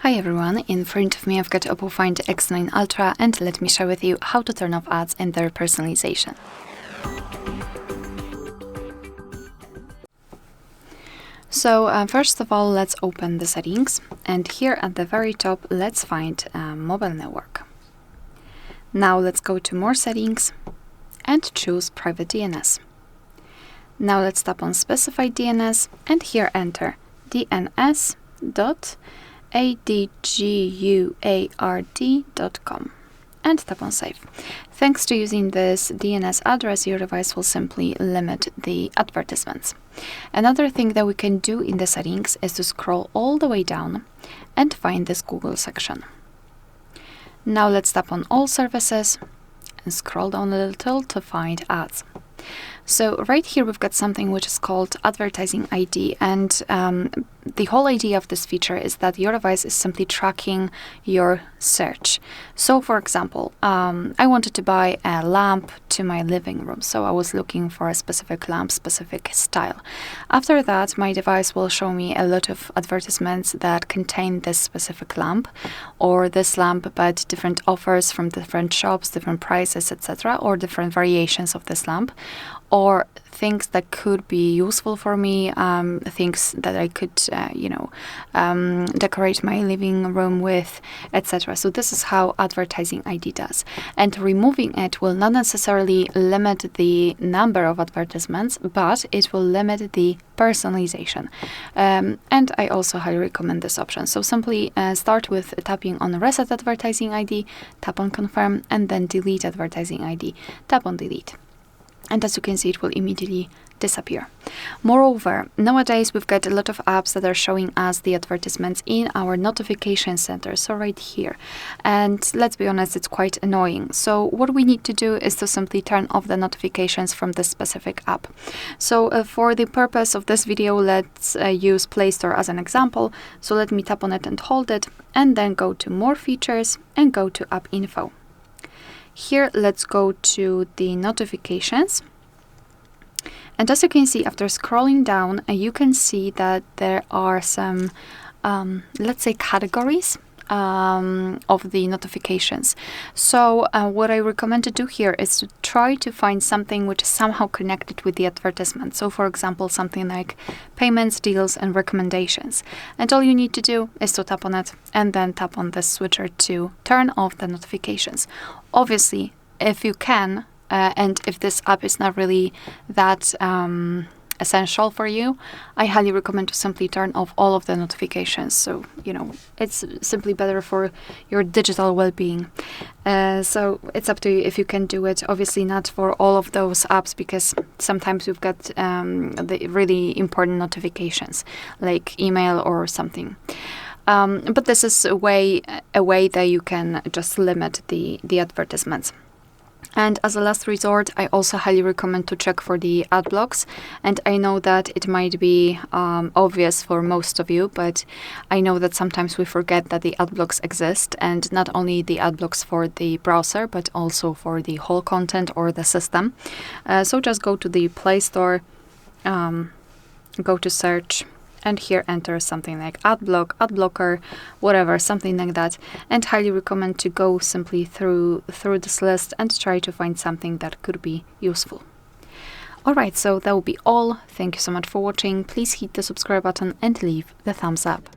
Hi everyone, in front of me I've got OPPO Find X9 Ultra, and let me share with you how to turn off ads and their personalization. So first of all, let's open the settings, and here at the very top let's find mobile network. Now let's go to more settings and choose Private DNS. Now let's tap on specify DNS and here enter dns.adguard.com and tap on save. Thanks to using this DNS address, your device will simply limit the advertisements. Another thing that we can do in the settings is to scroll all the way down and find this Google section. Now let's tap on all services and scroll down a little to find ads. So right here we've got something which is called advertising ID, and the whole idea of this feature is that your device is simply tracking your search. So for example, I wanted to buy a lamp to my living room, so I was looking for a specific lamp, specific style. After that, my device will show me a lot of advertisements that contain this specific lamp, or this lamp but different offers from different shops, different prices, etc., or different variations of this lamp, or things that could be useful for me, things that I could, decorate my living room with, etc. So this is how advertising ID does. And removing it will not necessarily limit the number of advertisements, but it will limit the personalization. And I also highly recommend this option. So simply start with tapping on Reset Advertising ID, tap on Confirm, and then Delete Advertising ID, tap on Delete. And as you can see, it will immediately disappear. Moreover, nowadays we've got a lot of apps that are showing us the advertisements in our notification center, so right here. And let's be honest, it's quite annoying. So what we need to do is to simply turn off the notifications from this specific app. So for the purpose of this video, let's use Play Store as an example. So let me tap on it and hold it, and then go to More Features and go to App Info. Here, let's go to the notifications. And as you can see, after scrolling down, you can see that there are some, let's say, categories of the notifications. So what I recommend to do here is to try to find something which is somehow connected with the advertisement. So for example, something like payments, deals, and recommendations. And all you need to do is to tap on it and then tap on the switcher to turn off the notifications. Obviously, if you can, and if this app is not really that essential for you, I highly recommend to simply turn off all of the notifications. So, it's simply better for your digital well-being. So it's up to you if you can do it. Obviously not for all of those apps, because sometimes we've got the really important notifications, like email or something. But this is a way that you can just limit the advertisements. And as a last resort, I also highly recommend to check for the ad blocks. And I know that it might be obvious for most of you, but I know that sometimes we forget that the ad blocks exist, and not only the ad blocks for the browser, but also for the whole content or the system. So just go to the Play Store, go to search, and here enter something like ad blocker, whatever, something like that. And highly recommend to go simply through this list and try to find something that could be useful. Alright, so that will be all. Thank you so much for watching. Please hit the subscribe button and leave the thumbs up.